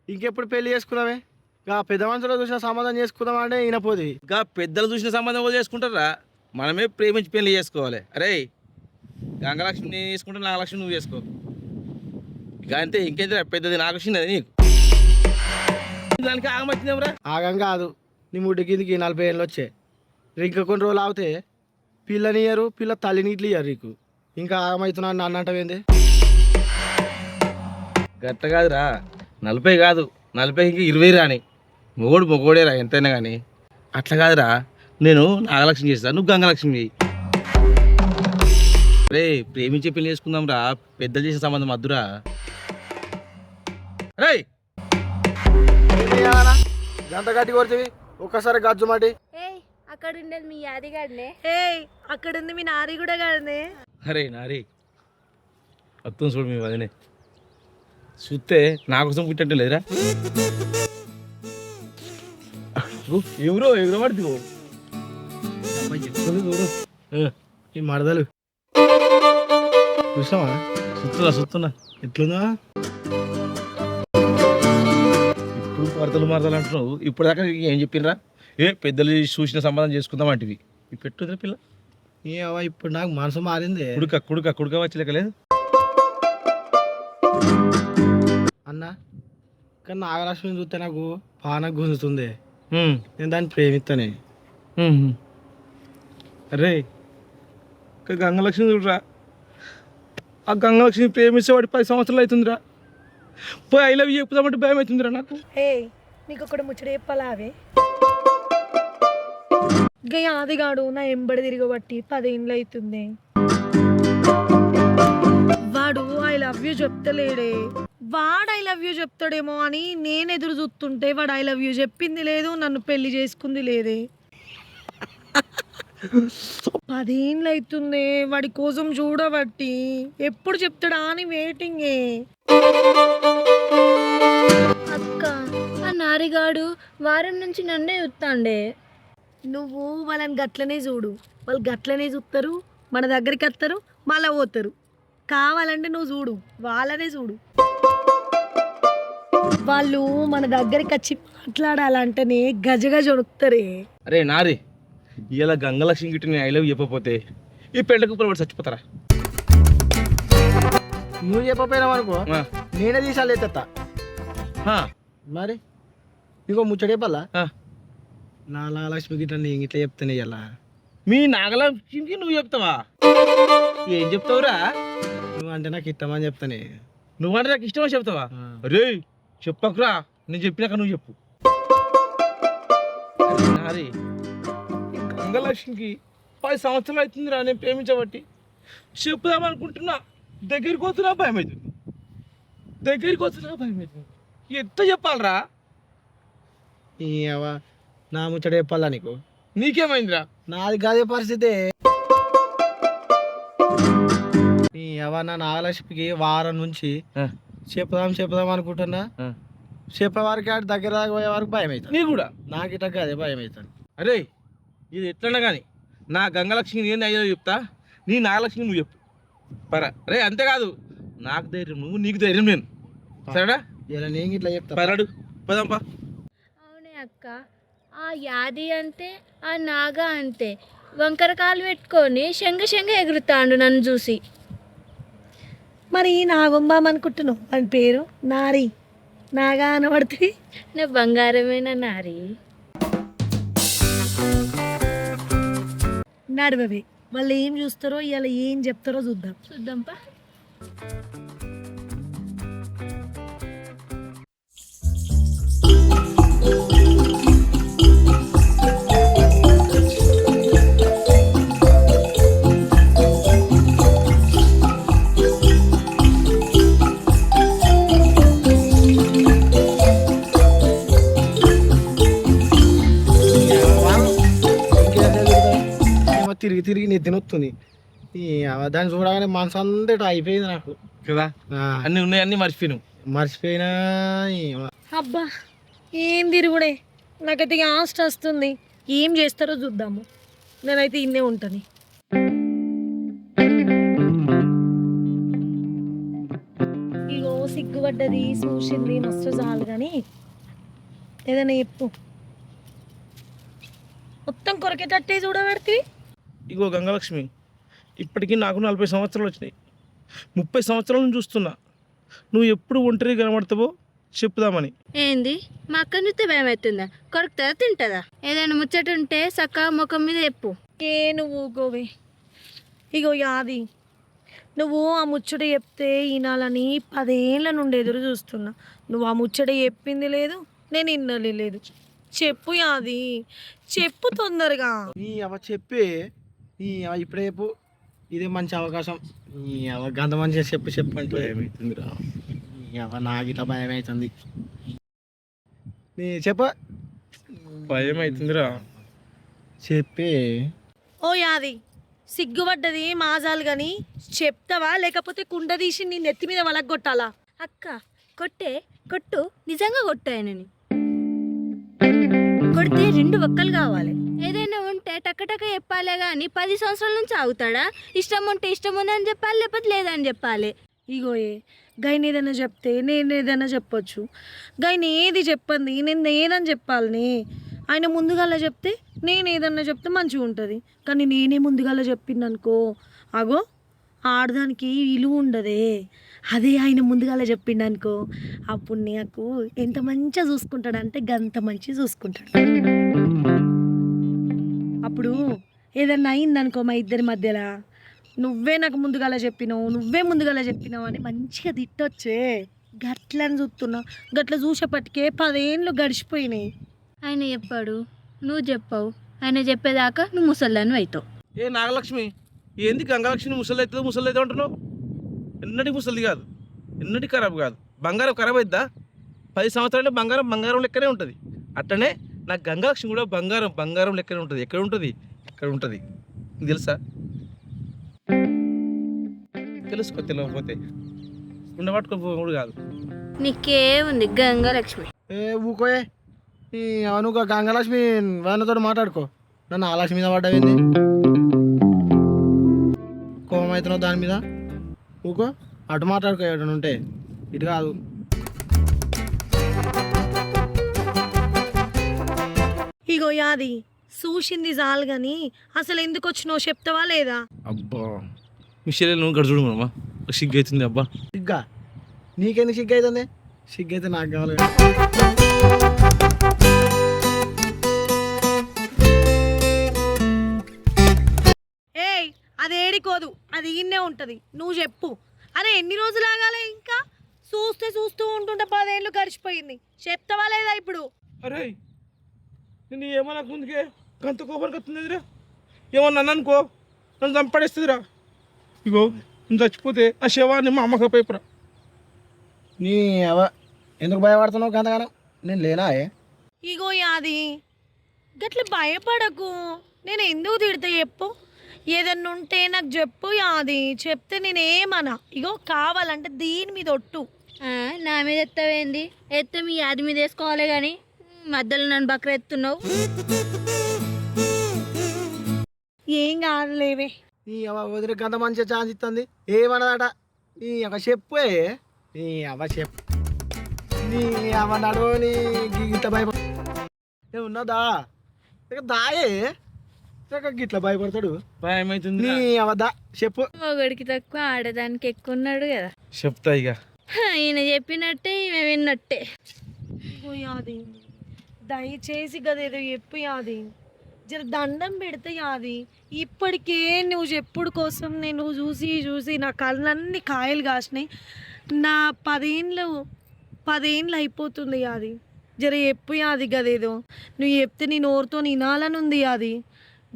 ఇంకెప్పుడు పెళ్లి చేసుకుందామే ఇక పెద్ద మనుషులు చూసిన సంబంధం చేసుకుందాం అంటే ఈయన పోది. ఇంకా పెద్దలు చూసిన సంబంధం కూడా చేసుకుంటారా? మనమే ప్రేమించి పెళ్లి చేసుకోవాలి. అరే గంగలక్ష్మి నేను చేసుకుంటే నాగలక్ష్మి నువ్వు చేసుకో. ఇక అంతే, ఇంకేంటి పెద్దది నాగలక్ష్మి అది నీకు. దానికి ఆగమొచ్చిందేమరా? ఆగం కాదు, నీ ముడ్డి కిందికి 40 ఏళ్ళు వచ్చాయి. ఇంకా కొన్ని రోజులు ఆగితే పిల్లనియరు, పిల్ల తల్లిని ఇట్లు ఇయ్యరు నీకు. ఇంకా ఆగమవుతున్నాను నన్ను అంటావేంది? గట్ట కాదురా, 40 కాదు, 40కి 20 రాని. మొగోడేరా ఎంతైనా కానీ. అట్లా కాదురా, నేను నాగలక్ష్మి చేస్తాను, నువ్వు గంగలక్ష్మి చేయి. రే ప్రేమించే పెళ్లి చేసుకుందాం రా, పెద్దలు చేసే సంబంధం వద్దురా. రే గంట గట్టి కొడుతుంది ఒక్కసారి గజ్జు మాటి. అక్కడ ఉండేది మీ యాదిగాడినే. అక్కడ ఉంది మీ నారి కూడా గాడినే. అరే నారి అత్తం చూడు మీ వదినే చూస్తే నా కోసం పుట్టంటే లేదురా. ఎవరో పడుతు చూడు ఈ మరదలు చూసినావా? సుత్తున్నా ఎట్లుందా? ఇప్పుడు మరదలు అంటున్నావు. ఇప్పుడు దాకా ఏం చెప్పినరా? పెద్దలు చూసిన సంబంధం చేసుకుందాం అంటివి. ఈ పెట్టుదిరా పిల్ల. ఇప్పుడు నాకు మనసు మారింది. కుడుక వచ్చలేకలేదు అన్న. కానీ నాగలక్ష్మిని చూస్తే నాకు పాన గుంజుతుంది. నేను దాన్ని ప్రేమిస్తానే. అరే గంగలక్ష్మి చూడరా, ఆ గంగలక్ష్మి ప్రేమించేవాడి 10 సంవత్సరాలు అవుతుందిరా. పోయి ఐ లవ్ యూ చెప్పుదామంటే భయం అవుతుందిరా నాకు. నీకు ఒకటి ముచ్చట చెప్పాలావే. గయ ఆదిగాడు నా ఎంబడి తిరగబట్టి 10 ఏళ్ళు అవుతుంది. వాడు ఐ లవ్ యూ చెప్తలేడే. వాడు ఐ లవ్ యూ చెప్తాడేమో అని నేను ఎదురు చూస్తుంటే వాడు ఐ లవ్ యూ చెప్పింది లేదు, నన్ను పెళ్లి చేసుకుంది లేదే. 10 ఏళ్ళు అవుతుంది వాడి కోసం చూడబట్టి. ఎప్పుడు చెప్తాడా అని వెయిటింగే. అక్క, ఆ నారిగాడు వారం నుంచి నన్నే చూస్తాండే. నువ్వు వాళ్ళని గట్లనే చూడు, వాళ్ళు గట్లనే చూస్తారు, మన దగ్గరికి వస్తారు, మళ్ళీ పోతారు. కావాలంటే నువ్వు చూడు, వాళ్ళనే చూడు. వాళ్ళు మన దగ్గరికి వచ్చి మాట్లాడాలంటేనే గజగజ వణుకుతారే. అరే నారి, ఇలా గంగలక్ష్మి గిట్టి నేను ఐ లవ్ చెప్పకపోతే ఈ పెళ్ళకు పిల్లవాడు చచ్చిపోతారా? నువ్వు చెప్పపోయినావు అనుకో, నేనే తీసాలి ఎత్తా. మరి ఇంకో ముచ్చట చెప్పాలా? నా నాగలక్ష్మి గిట్ల నేను ఇట్లా చెప్తానే ఇలా. మీ నాగలక్ష్మికి నువ్వు చెప్తావా? ఏం చెప్తావురా? నువ్వు అంటే నాకు ఇష్టమని చెప్తానే. నువ్వంటే నాకు ఇష్టమని చెప్తావా? అరే చెప్పకురా, నేను చెప్పినాక నువ్వు చెప్పు. నారి గంగలక్ష్మికి 10 సంవత్సరాలు అవుతుందిరా నేను ప్రేమించబట్టి. చెప్పుదామనుకుంటున్నా, దగ్గరికి వస్తున్నా భయం అవుతుంది. ఎంత చెప్పాలరా? నా ముచ్చట చెప్పాలా నీకు? నీకేమైందిరా? నాది కాదే పరిస్థితి. నా నాగలక్ష్మికి వారం నుంచి చెప్పుదాం అనుకుంటున్నా. చెప్పేవారికి ఆడి దగ్గర దాకా పోయే వరకు భయం అవుతుంది. నీ కూడా నాకు ఇట్లా అదే భయం అవుతుంది. అరే ఇది ఎట్లన్నా కానీ నా గంగలక్ష్మి నేను అయ్యో చెప్తా, నీ నాగలక్ష్మి నువ్వు చెప్పు పరా. అరే అంతేకాదు, నాకు ధైర్యం నువ్వు, నీకు ధైర్యం నేను. సరేనా? ఇలా నేను ఇట్లా చెప్తా. పరాడు పదంపా. అవునే అక్క, ఆ యాది అంటే ఆ నాగా అంటే వంకర కాలు పెట్టుకొని శంగ ఎగురుతాండు నన్ను చూసి. మరి నాగంబాం అనుకుంటున్నావు, అని పేరు నారి. నాగా అనబడుతుంది. నా బంగారమైన నారి. నడవవి, వాళ్ళు ఏం చూస్తారో ఇలా ఏం చెప్తారో చూద్దాంపా. తిరిగి నెత్తిన వస్తుంది. దాన్ని చూడగానే మనసు అంతటా అయిపోయింది నాకు కదా. అన్నీ ఉన్నాయి, అన్నీ మర్చిపోయినా. అబ్బా ఏం తిరుగుడే, నాకైతే ఆస్ట్ వస్తుంది. ఏం చేస్తారో చూద్దాము, నేనైతే ఇన్నే ఉంటుంది. ఇగో సిగ్గు సిగ్గుపడ్డది చూసింది మస్తు చాలు కానీ ఏదైనా చెప్పు. మొత్తం కొరకేటట్టే చూడబెడితే. ఇగో గంగలక్ష్మి, ఇప్పటికీ నాకు 40 సంవత్సరాలు వచ్చినాయి. 30 సంవత్సరాల నుంచి చూస్తున్నా. నువ్వు ఎప్పుడు ఒంటరి కనబడతావో చెప్పుదామని. ఏంది మా అక్క చూస్తే భయం అవుతుందా? కొరుకుతుందా తింటుందా? ఏదైనా ముచ్చట ఉంటే సక్క ముఖం మీద చెప్పు. నువ్వు గోవే ఇగో యాది, నువ్వు ఆ ముచ్చట చెప్తే ఈనాలని 10 ఏళ్ళ నుండి ఎదురు చూస్తున్నా. నువ్వు ఆ ముచ్చట చెప్పింది లేదు, నేను ఇన్నది లేదు. చెప్పు యాది, చెప్పు తొందరగా. ఈ అవ చెప్పి ఈ అవ ఇప్పుడే చెప్పు, ఇదే మంచి అవకాశం. ఈ అవ గంత మంచిగా చెప్పు అంటే ఏమవుతుందిరా? ఈ అవ నాకు ఇట్లా భయం అవుతుంది. నీ చెప్ప భయం అవుతుందిరా. చెప్పి ఓ యాది, సిగ్గుపడ్డది మాజాలు కానీ చెప్తావా లేకపోతే కుండ తీసి నీ నెత్తి మీద వలగొట్టాలా? అక్క కొట్టు నిజంగా కొట్టాయనని. కొడితే 2 ఒక్కలు కావాలి. ఏదైనా ఉంటే టక్కటక్క చెప్పాలే కానీ 10 సంవత్సరాల నుంచి ఆగుతాడా? ఇష్టం ఉంటే ఇష్టం ఉందని చెప్పాలి, లేకపోతే లేదని చెప్పాలి. ఇగోయే గైని ఏదైనా చెప్తే నేను ఏదైనా చెప్పొచ్చు, గైని ఏది చెప్పండి నేను ఏదని చెప్పాలని. ఆయన ముందుగాల చెప్తే నేను ఏదన్నా చెప్తే మంచిగా ఉంటుంది, కానీ నేనే ముందుగాల చెప్పిందనుకో అగో ఆడదానికి విలువ ఉండదే. అదే ఆయన ముందుగాల చెప్పిండనుకో అప్పుడు నాకు ఎంత మంచిగా చూసుకుంటాడంటే గంత మంచిగా చూసుకుంటాడు. అప్పుడు ఏదన్నా అయిందనుకో మా ఇద్దరి మధ్యలో, నువ్వే నాకు ముందుగాల చెప్పినావు అని మంచిగా తిట్టొచ్చే. గట్లని చూస్తున్నా, గట్ల చూసేపటికే 10 ఏళ్ళు గడిచిపోయినాయి. ఆయన చెప్పాడు, నువ్వు చెప్పావు. ఆయన చెప్పేదాకా నువ్వు ముసల్దాన్ని అవుతావు. ఏ నాగలక్ష్మి, ఏంది గంగలక్ష్మి ముసలి అవుతుంది అంటున్నావు? ఎన్నటి ముసలిది కాదు, ఎన్నటి ఖరాబ్ కాదు. బంగారం ఖరాబ్ అవుద్దా? 10 సంవత్సరాలు బంగారం లెక్కనే ఉంటుంది. అట్లనే నాకు గంగలక్ష్మి కూడా బంగారం లెక్కనే ఉంటుంది. ఎక్కడ ఉంటుంది నీకు తెలుసా? తెలుసుకో, తెలియకపోతే ఉండబట్టుకోపోడు కాదు. నీకేముంది గంగలక్ష్మి? ఊకోయే ఈ నువ్వు గంగలక్ష్మి వాళ్ళతో మాట్లాడుకో. నన్ను ఆ లక్ష్మి మీద పడ్డావింది, కోపం అవుతున్నావు దాని మీద. ఊకో, అటు మాట్లాడుకో. ఏడు ఉంటే ఇటు కాదు. ఇగో యాది, చూసింది చాలు కానీ అసలు ఎందుకు వచ్చినావు చెప్తావా లేదా? అబ్బా మిషేలే, నువ్వు గడుచుడు మామ, సిగ్గు అవుతుంది. అబ్బా సిగ్గా నీకెందుకు సిగ్గు అవుతుంది? సిగ్గు అయితే నాకు కావాలి. ఏయ్ అది ఏడికోదు, అది ఈయన్నే ఉంటుంది. నువ్వు చెప్పు. అరే ఎన్ని రోజులు ఆగాలి ఇంకా? చూస్తూ ఉంటుంటే 10 ఏళ్ళు గడిచిపోయింది. చెప్తావా లేదా ఇప్పుడు? అరే నేను ఏమన్నా ముందుకే గంత కోపం కత్తుందిరా. ఏమన్నా అనుకో నన్ను చంపడేస్తుందిరా. ఇగో నువ్వు చచ్చిపోతే ఆ శవాన్ని మా అమ్మకి పేపరా. నీ ఎందుకు భయపడుతున్నావు గంతగానం? నేను లేనా? ఇగో యాది, గట్ల భయపడకు. నేను ఎందుకు తిడతా చెప్పు? ఏదన్నా ఉంటే నాకు చెప్పు యాది, చెప్తే నేనేమన్నా. ఇగో కావాలంటే దీని మీద ఒట్టు. నా మీద ఎత్తవేంది? ఎత్తే మీ యాది మీద వేసుకోవాలి కానీ మధ్యలో నన్ను బక్ర ఎత్తున్నావు. ఏం కాదులేవే. నీ వదిలి గంత మంచిగా ఛాన్స్ ఇస్తుంది. ఏమన్నదట? నీ చెప్పే, నీ చెప్పు. నీ నడు నీ గిట్ల భయపడ ఉన్నదా? దాయే గిట్ల భయపడతాడు. భయమవుతుంది. నీ అవదా చెప్పు. మొగడికి తక్కువ ఆడదానికి ఎక్కువ ఉన్నాడు కదా. చెప్తా ఇక. ఈయన చెప్పినట్టే ఈమె విన్నట్టే. ఇగో యాది, దయచేసి గదేదో చెప్పు యాది. జర దండం పెడితే యాది. ఇప్పటికే నువ్వు చెప్పుడు కోసం నేను చూసి నా కళ్ళన్నీ కాయలు కాసినాయి. నా 10 ఏళ్ళు అయిపోతుంది యాది. జర చెప్పు యాది గదేదో. నువ్వు చెప్తే నీ నోరుతో వినాలని ఉంది యాది.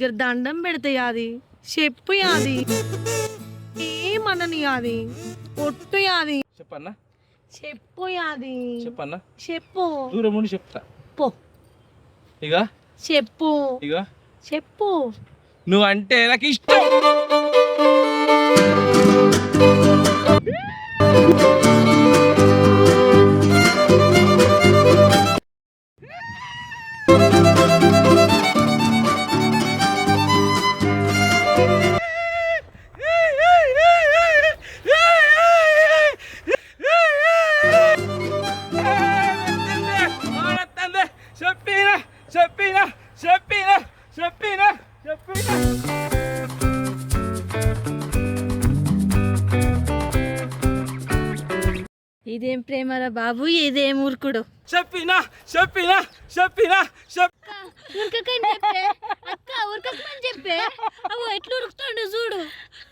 జర దండం పెడితే యాది చెప్పు యాది. ఏమనని యాది, ఒట్టు యాది. చెప్పన్నా, చెప్పు యాది, చెప్పన్నా, చెప్పు. దూరం ఉండి చెప్తా. పో ఇక చెప్పు, ఇక చెప్పు. నువ్వంటే నాకు ఇష్టం. బాబు ఇదేం ఊరుకుడు. చెప్పినా చెప్పినా చెప్పినా ఉరకకని చెప్పే అక్క, ఉరకకని చెప్పే. అవు ఎట్లా ఉరుకుతాడు చూడు,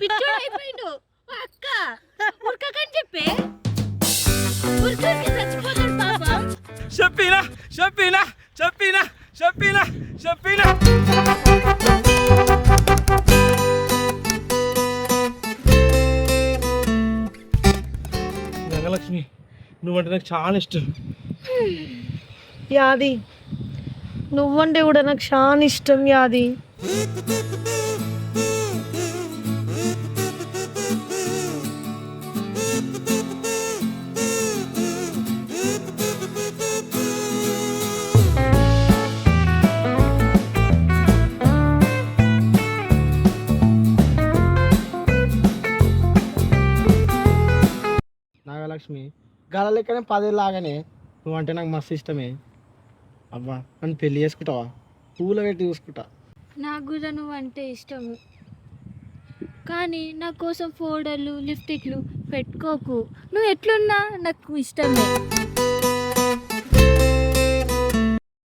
పిచ్చోడు అయిపోయిండు. అక్క ఉరకకని చెప్పే, ఉరికి చచ్చిపోతాడు పాపం. చెప్పినా చెప్పినా చెప్పినా చెప్పినా చెప్పినా. గంగలక్ష్మి, నువ్వంటే నాకు చాలా ఇష్టం. యాది నువ్వంటే కూడా నాకు చాలా ఇష్టం యాది. నాగలక్ష్మి గాల లెక్కనే 10 ఏళ్ళు లాగానే నువ్వంటే నాకు మస్తు ఇష్టమే. అబ్బా నన్ను పెళ్లి చేసుకుంటావా? పూల పెట్టి చూసుకుంటా. నాకు కూడా నువ్వు అంటే ఇష్టము, కానీ నా కోసం పౌడర్లు లిప్స్టిక్లు పెట్టుకోకు. నువ్వు ఎట్లున్నా నాకు ఇష్టమే.